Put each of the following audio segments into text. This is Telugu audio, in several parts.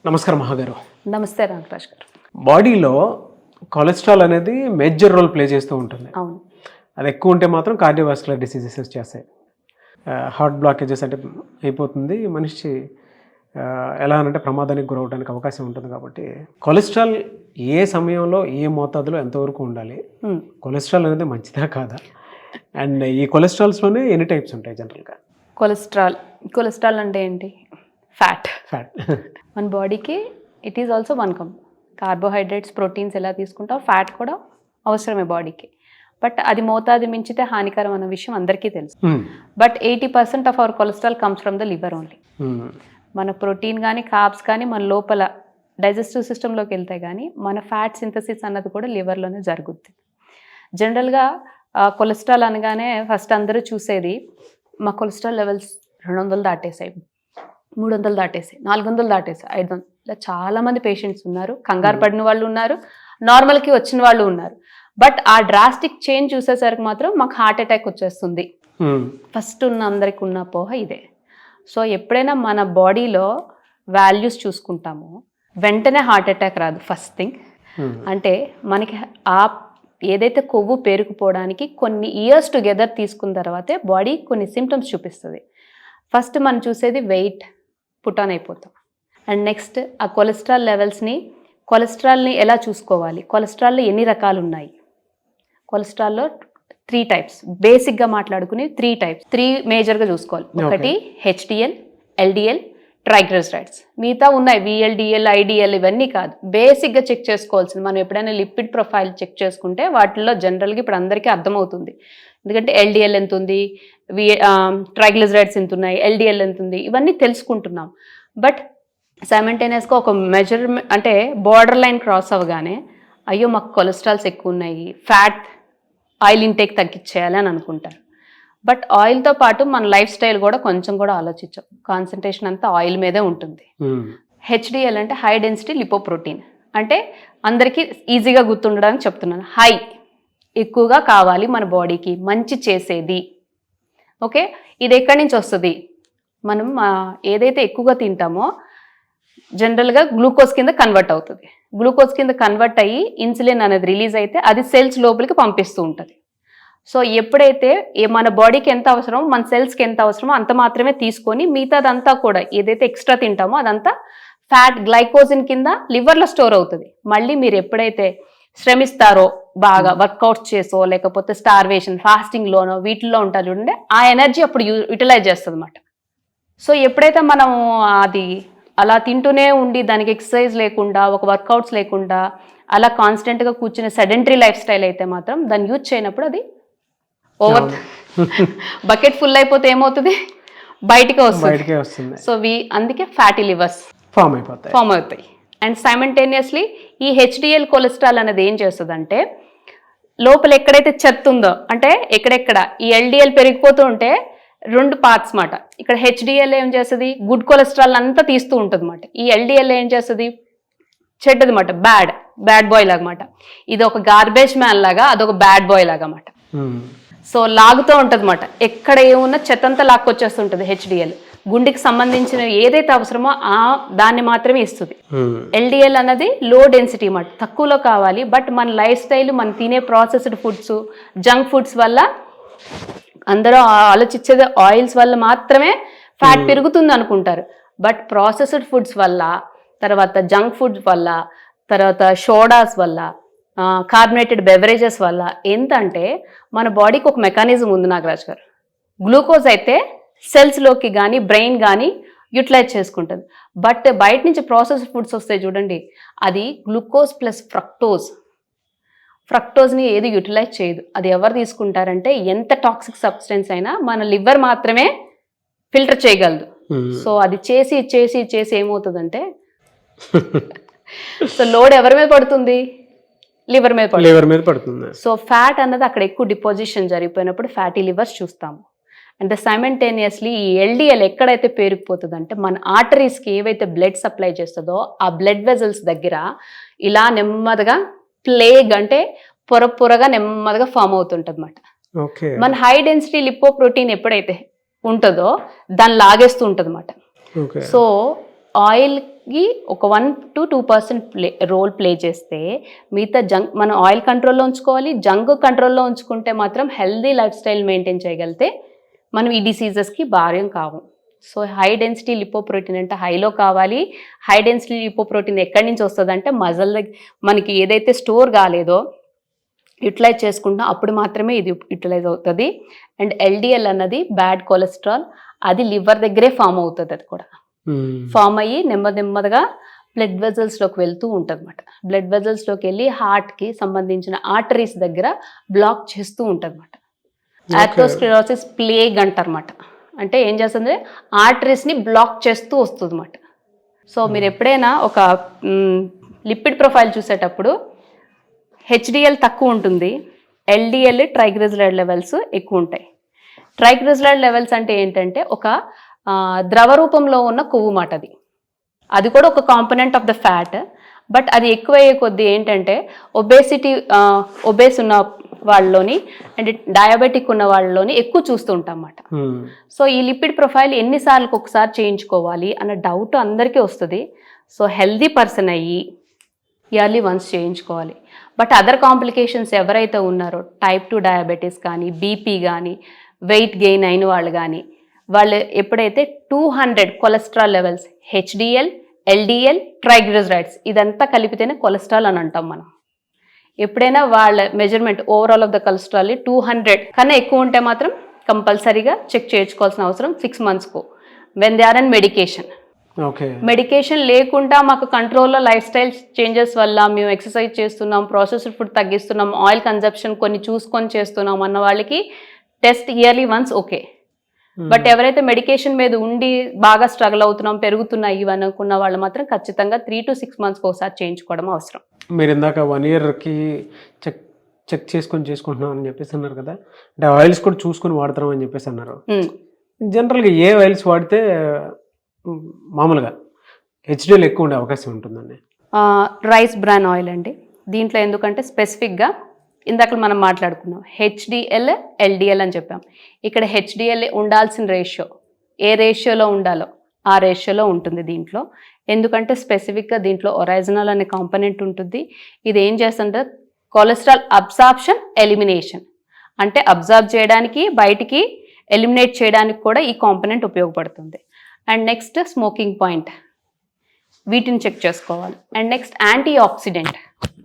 నమస్కారం మహాగారు. నమస్తే రామరాజ్ గారు. బాడీలో కొలెస్ట్రాల్ అనేది మేజర్ రోల్ ప్లే చేస్తూ ఉంటుంది. అవును, అది ఎక్కువ ఉంటే మాత్రం కార్డియోవాస్కులర్ డిసీజెస్ వచ్చేస్తాయి. హార్ట్ బ్లాకేజెస్ అంటే అయిపోతుంది, మనిషి ఎలా అంటే ప్రమాదానికి గురవడానికి అవకాశం ఉంటుంది. కాబట్టి కొలెస్ట్రాల్ ఏ సమయంలో ఏ మోతాదులో ఎంతవరకు ఉండాలి, కొలెస్ట్రాల్ అనేది మంచిదా కాదా, అండ్ ఈ కొలెస్ట్రాల్స్లోనే ఎన్ని టైప్స్ ఉంటాయి జనరల్గా? కొలెస్ట్రాల్ అంటే ఏంటి? ఫ్యాట్. మన బాడీకి it is also one carbohydrates, proteins ఎలా తీసుకుంటాం, ఫ్యాట్ కూడా అవసరమే బాడీకి. బట్ అది మోతాదు మించితే హానికరం అన్న విషయం అందరికీ తెలుసు. But 80% of our cholesterol comes from the liver only. మన ప్రోటీన్ కానీ కార్బ్స్ కానీ మన లోపల డైజెస్టివ్ సిస్టంలోకి వెళ్తాయి, కానీ మన ఫ్యాట్ సింథసిస్ అన్నది కూడా లివర్లోనే జరుగుద్ది. జనరల్గా కొలెస్ట్రాల్ అనగానే ఫస్ట్ అందరూ చూసేది మా కొలెస్ట్రాల్ లెవెల్స్ 200 దాటేసాయి, 300 దాటేసాయి, 400 దాటేసాయి, 500. ఇలా చాలామంది పేషెంట్స్ ఉన్నారు. కంగారు పడిన వాళ్ళు ఉన్నారు, నార్మల్కి వచ్చిన వాళ్ళు ఉన్నారు. బట్ ఆ డ్రాస్టిక్ చేంజ్ చూసేసరికి మాత్రం మాకు హార్ట్ అటాక్ వచ్చేస్తుంది. ఫస్ట్ ఉన్న అందరికి ఉన్న అపోహ ఇదే. సో ఎప్పుడైనా మన బాడీలో వాల్యూస్ చూసుకుంటామో వెంటనే హార్ట్ అటాక్ రాదు. ఫస్ట్ థింగ్ అంటే మనకి ఆ ఏదైతే కొవ్వు పేరుకుపోవడానికి కొన్ని ఇయర్స్ టుగెదర్ తీసుకున్న తర్వాతే బాడీ కొన్ని సిమ్టమ్స్ చూపిస్తుంది. ఫస్ట్ మనం చూసేది వెయిట్ పుట్ ఆన్ అయిపోతాం. అండ్ నెక్స్ట్ ఆ కొలెస్ట్రాల్ని ఎలా చూసుకోవాలి, కొలెస్ట్రాల్లో ఎన్ని రకాలు ఉన్నాయి. కొలెస్ట్రాల్లో 3 టైప్స్ బేసిక్గా మాట్లాడుకుని 3 టైప్స్, 3 మేజర్గా చూసుకోవాలి. ఒకటి HDL, LDL, ట్రైగ్లిసరైడ్స్. మిగతా ఉన్నాయి VLDL, IDL, ఇవన్నీ కాదు. బేసిక్గా చెక్ చేసుకోవాల్సింది. మనం ఎప్పుడైనా లిపిడ్ ప్రొఫైల్ చెక్ చేసుకుంటే వాటిల్లో జనరల్గా ఇప్పుడు అందరికీ అర్థమవుతుంది. ఎందుకంటే LDL ఎంత ఉంది, ట్రైగ్లిసరైడ్స్ ఎంత ఉన్నాయి, LDL ఎంత ఉంది, ఇవన్నీ తెలుసుకుంటున్నాం. బట్ సైమల్టేనియస్గా ఒక మెజర్మెంట్ అంటే బార్డర్ లైన్ క్రాస్ అవ్వగానే అయ్యో మాకు కొలెస్ట్రాల్స్ ఎక్కువ ఉన్నాయి, ఫ్యాట్ ఆయిల్ ఇంటేక్ తగ్గించేయాలి అని అనుకుంటారు. బట్ ఆయిల్తో పాటు మన లైఫ్ స్టైల్ కూడా కొంచెం కూడా ఆలోచించాం. కాన్సన్ట్రేషన్ అంతా ఆయిల్ మీదే ఉంటుంది. HDL అంటే హై డెన్సిటీ లిపోప్రోటీన్. అంటే అందరికీ ఈజీగా గుర్తుండడానికి చెప్తున్నాను, హై ఎక్కువగా కావాలి మన బాడీకి, మంచి చేసేది. ఓకే, ఇది ఎక్కడి నుంచి వస్తుంది? మనం ఏదైతే ఎక్కువగా తింటామో జనరల్గా గ్లూకోజ్ కింద కన్వర్ట్ అవుతుంది. గ్లూకోజ్ కింద కన్వర్ట్ అయ్యి ఇన్సులిన్ అనేది రిలీజ్ అయితే అది సెల్స్ లోపలికి పంపిస్తూ ఉంటుంది. సో ఎప్పుడైతే మన బాడీకి ఎంత అవసరమో, మన సెల్స్కి ఎంత అవసరమో అంత మాత్రమే తీసుకొని మిగతాదంతా కూడా ఏదైతే ఎక్స్ట్రా తింటామో అదంతా ఫ్యాట్ గ్లైకోజన్ కింద లివర్లో స్టోర్ అవుతుంది. మళ్ళీ మీరు ఎప్పుడైతే శ్రమిస్తారో, బాగా వర్కౌట్స్ చేసో, లేకపోతే స్టార్వేషన్ ఫాస్టింగ్లోనో వీటిల్లో ఉంటారు చూడండి, ఆ ఎనర్జీ అప్పుడు యూటిలైజ్ చేస్తుంది అన్నమాట. సో ఎప్పుడైతే మనం అది అలా తింటూనే ఉండి దానికి ఎక్సర్సైజ్ లేకుండా, ఒక వర్కౌట్స్ లేకుండా అలా కాన్స్టెంట్గా కూర్చునే సెడెంటరీ లైఫ్ స్టైల్ అయితే మాత్రం దాన్ని యూజ్ చేయనప్పుడు అది ఓవర్ బకెట్ ఫుల్ అయిపోతే ఏమవుతుంది, బయటికి వస్తుంది. సో అందుకే ఫ్యాటీ లివర్స్ ఫామ్ అవుతాయి. అండ్ సైమల్టేనియస్లీ ఈ HDL కొలెస్ట్రాల్ అనేది ఏం చేస్తుంది అంటే లోపల ఎక్కడైతే చెత్త ఉందో, అంటే ఎక్కడెక్కడ ఈ LDL పెరిగిపోతూ ఉంటే 2 పార్ట్స్ మాట. ఇక్కడ HDL ఏం చేస్తుంది, గుడ్ కొలెస్ట్రాల్ అంతా తీస్తూ ఉంటుంది అన్నమాట. ఈ LDL ఏం చేస్తుంది, చెడ్డది మాట, బ్యాడ్ బాయ్ లాగా మాట. ఇది ఒక గార్బేజ్ మ్యాన్ లాగా, అదొక బ్యాడ్ బాయ్ లాగా మాట. సో లాగుతూ ఉంటుంది అన్నమాట. ఎక్కడ ఏమున్నా చెత్తంతా లాక్కొచ్చేస్తుంటుంది HDL. గుండెకి సంబంధించిన ఏదైతే అవసరమో దాన్ని మాత్రమే ఇస్తుంది. LDL అన్నది లో డెన్సిటీ మాట, తక్కువలో కావాలి. బట్ మన లైఫ్ స్టైల్, మన తినే ప్రాసెస్డ్ ఫుడ్స్, జంక్ ఫుడ్స్ వల్ల అందరూ ఆలోచించేది ఆయిల్స్ వల్ల మాత్రమే ఫ్యాట్ పెరుగుతుంది అనుకుంటారు. బట్ ప్రాసెస్డ్ ఫుడ్స్ వల్ల, తర్వాత జంక్ ఫుడ్స్ వల్ల, తర్వాత సోడాస్ వల్ల, కార్బోనేటెడ్ బెవరేజెస్ వల్ల ఏంటంటే మన బాడీకి ఒక మెకానిజం ఉంది నాగరాజ్ గారు. గ్లూకోజ్ అయితే సెల్స్లోకి కానీ బ్రెయిన్ కానీ యూటిలైజ్ చేసుకుంటుంది. బట్ బయట నుంచి ప్రాసెస్డ్ ఫుడ్స్ వస్తాయి చూడండి, అది గ్లూకోజ్ ప్లస్ ఫ్రక్టోజ్ని ఏది యూటిలైజ్ చేయదు. అది ఎవరు తీసుకుంటారంటే ఎంత టాక్సిక్ సబ్స్టెన్స్ అయినా మన లివర్ మాత్రమే ఫిల్టర్ చేయగలదు. సో అది చేసి ఏమవుతుందంటే సో లోడ్ ఎవరి మీద పడుతుంది, లివర్ మీద పడుతుంది. సో ఫ్యాట్ అన్నది అక్కడ ఎక్కువ డిపాజిషన్ జరిగిపోయినప్పుడు ఫ్యాటీ లివర్స్ చూస్తాము. అండ్ సైమల్టేనియస్లీ ఈ LDL ఎక్కడైతే పేరుకుపోతుందంటే మన ఆర్టరీస్కి ఏవైతే బ్లడ్ సప్లై చేస్తుందో ఆ బ్లడ్ వెజల్స్ దగ్గర ఇలా నెమ్మదిగా ప్లేగ్ అంటే పొరగా నెమ్మదిగా ఫామ్ అవుతుంటుంది అన్నమాట. మన హై డెన్సిటీ లిపోప్రోటీన్ ఎప్పుడైతే ఉంటుందో దాన్ని లాగేస్తూ ఉంటుంది అన్నమాట. సో ఆయిల్ కి ఒక 1 to 2% రోల్ ప్లే చేస్తే మిగతా జంక్ మనం ఆయిల్ కంట్రోల్లో ఉంచుకోవాలి. జంక్ కంట్రోల్లో ఉంచుకుంటే మాత్రం హెల్దీ లైఫ్ స్టైల్ మెయింటైన్ చేయగలిగితే మనం ఈ డిసీజెస్కి భారం కావు. సో హై డెన్సిటీ లిపోప్రోటీన్ అంటే హైలో కావాలి. హై డెన్సిటీ లిపోప్రోటీన్ ఎక్కడి నుంచి వస్తుంది అంటే మజల్ మనకి ఏదైతే స్టోర్ కాలేదో యూటిలైజ్ చేసుకుంటాం అప్పుడు మాత్రమే ఇది యూటిలైజ్ అవుతుంది. అండ్ ఎల్డిఎల్ అన్నది బ్యాడ్ కొలెస్ట్రాల్, అది లివర్ దగ్గరే ఫామ్ అవుతుంది. అది కూడా ఫామ్ అయ్యి నెమ్మదిగా బ్లడ్ వెజల్స్లోకి వెళ్తూ ఉంటుంది అన్నమాట. బ్లడ్ వెజల్స్లోకి వెళ్ళి హార్ట్కి సంబంధించిన ఆర్టరీస్ దగ్గర బ్లాక్ చేస్తూ ఉంటుంది అన్నమాట. ఆథెరోస్క్లెరోసిస్ ప్లేగ్ అంటారన్నమాట. అంటే ఏం చేస్తుంది, ఆర్టరీస్ని బ్లాక్ చేస్తూ వస్తుంది అన్నమాట. సో మీరు ఎప్పుడైనా ఒక లిపిడ్ ప్రొఫైల్ చూసేటప్పుడు హెచ్డిఎల్ తక్కువ ఉంటుంది, ఎల్డిఎల్ ట్రైగ్లిజరైడ్ లెవెల్స్ ఎక్కువ ఉంటాయి. ట్రైగ్లిజరైడ్ లెవెల్స్ అంటే ఏంటంటే ఒక ద్రవ రూపంలో ఉన్న కొవ్వు మాట. అది కూడా ఒక component of the fat. But అది ఎక్కువయ్యే కొద్దీ ఏంటంటే ఒబేస్ ఉన్న వాళ్ళలోని అండ్ డయాబెటిక్ ఉన్న వాళ్ళలోని ఎక్కువ చూస్తూ ఉంటాం అన్నమాట. సో ఈ లిపిడ్ ప్రొఫైల్ ఎన్నిసార్లకు ఒకసారి చేయించుకోవాలి అన్న డౌట్ అందరికీ వస్తుంది. సో హెల్దీ పర్సన్ అయ్యి ఇయర్లీ వన్స్ చేయించుకోవాలి. బట్ అదర్ కాంప్లికేషన్స్ ఎవరైతే ఉన్నారో టైప్ 2 డయాబెటీస్ కానీ, బీపీ కానీ, వెయిట్ గెయిన్ అయిన వాళ్ళు కానీ, వాళ్ళు ఎప్పుడైతే 200 cholesterol levels, HDL, LDL, triglycerides ఇదంతా కలిపితేనే కొలెస్ట్రాల్ అని అంటాం మనం. ఎప్పుడైనా వాళ్ళ measurement overall of the cholesterol 200 కన్నా ఎక్కువ ఉంటే మాత్రం కంపల్సరీగా చెక్ చేయించుకోవాల్సిన అవసరం 6 monthsకు when they are on medication. Medication లేకుండా మాకు కంట్రోల్లో లైఫ్ స్టైల్ చేంజెస్ వల్ల మేము ఎక్సర్సైజ్ చేస్తున్నాం, ప్రాసెస్డ్ ఫుడ్ తగ్గిస్తున్నాం, ఆయిల్ కన్జంప్షన్ కొన్ని చూసుకొని చేస్తున్నాం అన్న వాళ్ళకి test yearly once okay. But ఎవరైతే మెడికేషన్ మీద ఉండి బాగా స్ట్రగుల్ అవుతున్నాం, పెరుగుతున్నాయి ఇవన్నీ అనుకున్న వాళ్ళు మాత్రం ఖచ్చితంగా 3 to 6 monthsకి ఒకసారి చేయించుకోవడం అవసరం. మీరు ఇందాక 1 yearకి చెక్ చేసుకుంటున్నాం అని చెప్పేసి అన్నారు కదా, అంటే ఆయిల్స్ కూడా చూసుకొని వాడతాం అని చెప్పేసి అన్నారు. జనరల్గా ఏ ఆయిల్స్ వాడితే మామూలుగా హెచ్డిఎల్ ఎక్కువ ఉండే అవకాశం ఉంటుందండి? రైస్ బ్రాన్ ఆయిల్ అండి. దీంట్లో ఎందుకంటే స్పెసిఫిక్గా ఇందాక మనం మాట్లాడుకున్నాం హెచ్డిఎల్, ఎల్డిఎల్ అని చెప్పాం. ఇక్కడ హెచ్డిఎల్ ఉండాల్సిన రేషియో ఏ రేషియోలో ఉండాలో ఆ రేషియోలో ఉంటుంది దీంట్లో. ఎందుకంటే స్పెసిఫిక్గా దీంట్లో ఒరైజినల్ అనే కాంపోనెంట్ ఉంటుంది. ఇది ఏం చేస్తుంటే కొలెస్ట్రాల్ అబ్సార్ప్షన్, ఎలిమినేషన్ అంటే అబ్జర్వ్ చేయడానికి, బయటికి ఎలిమినేట్ చేయడానికి కూడా ఈ కాంపోనెంట్ ఉపయోగపడుతుంది. అండ్ నెక్స్ట్ స్మోకింగ్ పాయింట్, వీటిని చెక్ చేసుకోవాలి. అండ్ నెక్స్ట్ యాంటీ ఆక్సిడెంట్,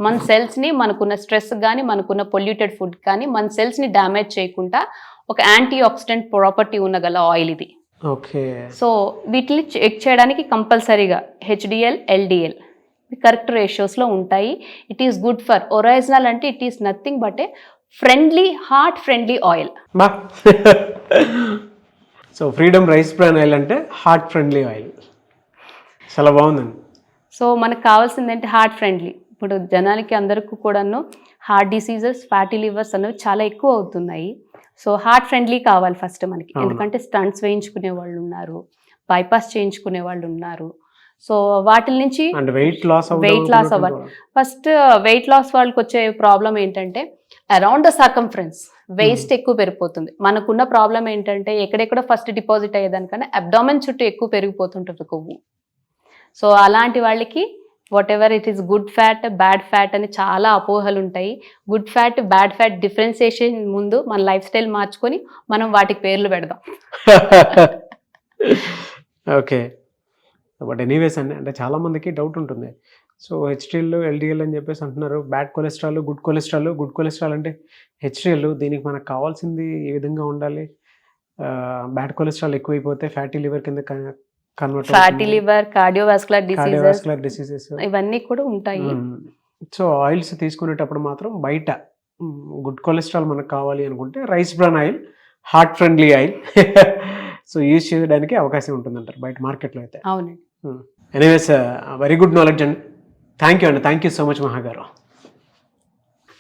మన సెల్స్ని మనకున్న స్ట్రెస్ కానీ, మనకున్న పొల్యూటెడ్ ఫుడ్ కానీ మన సెల్స్ని డ్యామేజ్ చేయకుండా ఒక యాంటీ ఆక్సిడెంట్ ప్రాపర్టీ ఉన్నగల ఆయిల్ ఇది. ఓకే. సో వీటిని చెక్ చేయడానికి కంపల్సరీగా హెచ్డిఎల్, ఎల్డిఎల్ కరెక్ట్ రేషియోస్లో ఉంటాయి. It is good for original అంటే it is nothing but A friendly, heart friendly oil. So freedom rice bran oil అంటే హార్ట్ ఫ్రెండ్లీ ఆయిల్, చాలా బాగుందండి. సో మనకు కావాల్సింది అంటే హార్ట్ ఫ్రెండ్లీ. ఇప్పుడు జనాలకి అందరికీ కూడాను హార్ట్ డిసీజెస్, ఫ్యాటీ లివర్స్ అనేవి చాలా ఎక్కువ అవుతున్నాయి. సో హార్ట్ ఫ్రెండ్లీ కావాలి ఫస్ట్ మనకి. ఎందుకంటే స్టంట్స్ వేయించుకునే వాళ్ళు ఉన్నారు, బైపాస్ చేయించుకునే వాళ్ళు ఉన్నారు. సో వాటి నుంచి వెయిట్ లాస్ అవ్వాలి. ఫస్ట్ వెయిట్ లాస్ వాళ్ళకి వచ్చే ప్రాబ్లం ఏంటంటే అరౌండ్ ద సర్కంఫరెన్స్ వేస్ట్ ఎక్కువ పెరిగిపోతుంది. మనకున్న ప్రాబ్లం ఏంటంటే ఎక్కడెక్కడ ఫస్ట్ డిపాజిట్ అయ్యేదానికన్నా అబ్డామెన్ చుట్టూ ఎక్కువ పెరిగిపోతుంటుంది కొవ్వు. సో అలాంటి వాళ్ళకి what ever it is good fat, bad fat అని చాలా అపోహలు ఉంటాయి. Good fat, bad fat differentiation ముందు మన లైఫ్ స్టైల్ మార్చుకొని మనం వాటికి పేర్లు పెడదాం. ఓకే. బట్ ఎనీవేస్ అండి, అంటే చాలామందికి డౌట్ ఉంటుంది. సో హెచ్డిఎల్, ఎల్డిఎల్ అని చెప్పేసి అంటున్నారు, bad cholesterol, good cholesterol. Good cholesterol అంటే హెచ్డిఎల్, దీనికి మనకు కావాల్సింది ఏ విధంగా ఉండాలి? బ్యాడ్ కొలెస్ట్రాల్ ఎక్కువైపోతే ఫ్యాటీ లివర్ కింద convert, fatty liver, cardiovascular diseases ఇవన్నీ కూడా ఉంటాయి. సో ఆయిల్స్ తీసుకునేటప్పుడు మాత్రం బయట గుడ్ కొలెస్ట్రాల్ మనకు కావాలి అనుకుంటే rice bran oil, heart friendly oil so use చేయడానికి అవకాశం ఉంటుందంటారు బయట మార్కెట్లో అయితే. అవునండి. ఎనీవేస్ వెరీ గుడ్ నాలెడ్జ్ అండి. థ్యాంక్ యూ అండి, థ్యాంక్ యూ సో మచ్ మహా గారు.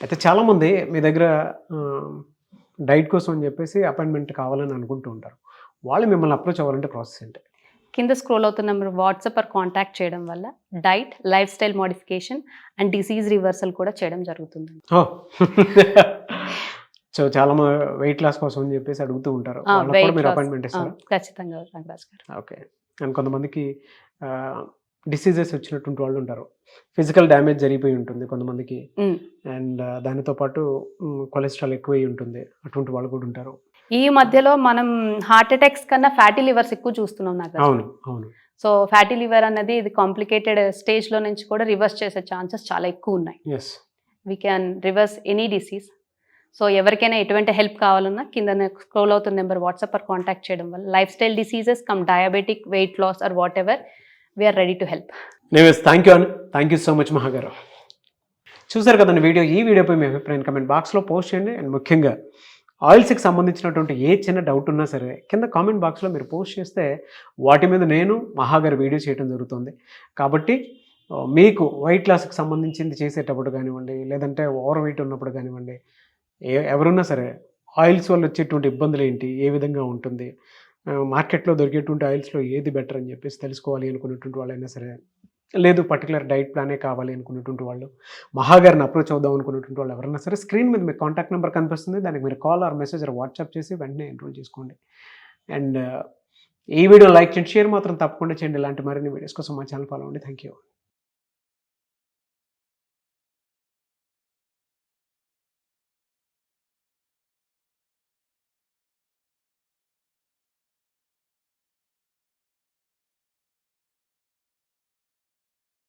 అయితే చాలామంది మీ దగ్గర డైట్ కోసం అని చెప్పేసి అపాయింట్మెంట్ కావాలని అనుకుంటూ ఉంటారు. వాళ్ళు మిమ్మల్ని అప్రోచ్ అవ్వాలంటే ప్రాసెస్ ఏంటి? కింద స్క్రోల్ అవుతున్న నెంబర్ వాట్సాప్ ఆర్ కాంటాక్ట్ చేయడం వల్ల diet, life style modification and disease reversal కూడా చేయడం జరుగుతుంది. సో చాలా వెయిట్ లాస్ కోసం అని చెప్పేసి అడుగుతూ ఉంటారు, మీరు అపాయింట్మెంట్ ఇస్తారు? ఖచ్చితంగా. ఓకే. అండ్ కొంతమందికి డిసీజెస్ వచ్చినటువంటి వాళ్ళు ఉంటారు. ఫిజికల్ డ్యామేజ్ జరిగిపోయి ఉంటుంది కొంతమందికి, ఉమ్. అండ్ దానితో పాటు కొలెస్ట్రాల్ ఎక్కువై ఉంటుంది, అటువంటి వాళ్ళు కూడా ఉంటారు. ఈ మధ్యలో మనం హార్ట్ అటాక్స్ కన్నా ఫ్యాటీ లివర్స్ ఎక్కువ చూస్తున్నాం నాకు. అవును అవును. సో ఫ్యాటీ లివర్ అన్నది ఇది కాంప్లికేటెడ్ స్టేజ్లో నుంచి కూడా రివర్స్ చేసే ఛాన్సెస్ చాలా ఎక్కువ ఉన్నాయి. Yes. We can reverse any disease. So ఎవరికైనా ఎటువంటి హెల్ప్ కావాలన్నా కింద స్క్రోల్ అవుతున్న నెంబర్ వాట్సాప్ ఆర్ కాంటాక్ట్ చేయడం వల్ల lifestyle diseases come diabetic, weight loss or whatever, we are ready to help. Thank you అన్న, థ్యాంక్ యూ సో మచ్ మహాగారు. చూసారు కదండి వీడియో. ఈ వీడియోపై మీ అభిప్రాయం కమెంట్ బాక్స్లో పోస్ట్ చేయండి. అండ్ ముఖ్యంగా ఆయిల్స్కి సంబంధించినటువంటి ఏ చిన్న డౌట్ ఉన్నా సరే కింద కామెంట్ బాక్స్లో మీరు పోస్ట్ చేస్తే వాటి మీద నేను మహాగారు వీడియో చేయడం జరుగుతుంది. కాబట్టి మీకు వెయిట్ లాస్కి సంబంధించింది చేసేటప్పుడు కానివ్వండి, లేదంటే ఓవర్ వెయిట్ ఉన్నప్పుడు కానివ్వండి, ఎవరున్నా సరే ఆయిల్స్ వల్ల వచ్చేటువంటి ఇబ్బందులు ఏంటి, ఏ విధంగా ఉంటుంది, మార్కెట్లో దొరికేటువంటి ఆయిల్స్లో ఏది బెటర్ అని చెప్పేసి తెలుసుకోవాలి అనుకునేటువంటి వాళ్ళైనా సరే, లేదు పర్టికులర్ డైట్ ప్లానే కావాలి అనుకునేటువంటి వాళ్ళు, మహాగారిని అప్రోచ్ అవుదాం అనుకునేటువంటి వాళ్ళు ఎవరైనా సరే స్క్రీన్ మీద మీకు కాంటాక్ట్ నెంబర్ కనిపిస్తుంది. దానికి మీరు call or message or WhatsApp చేసి వెంటనే ఎన్రోల్ చేసుకోండి. అండ్ ఈ వీడియో లైక్ చేయండి, షేర్ మాత్రం తప్పకుండా చేయండి. ఇలాంటి మరిన్ని వీడియోస్ కోసం మా ఛానల్ ఫాలో అవ్వండి. Thank you.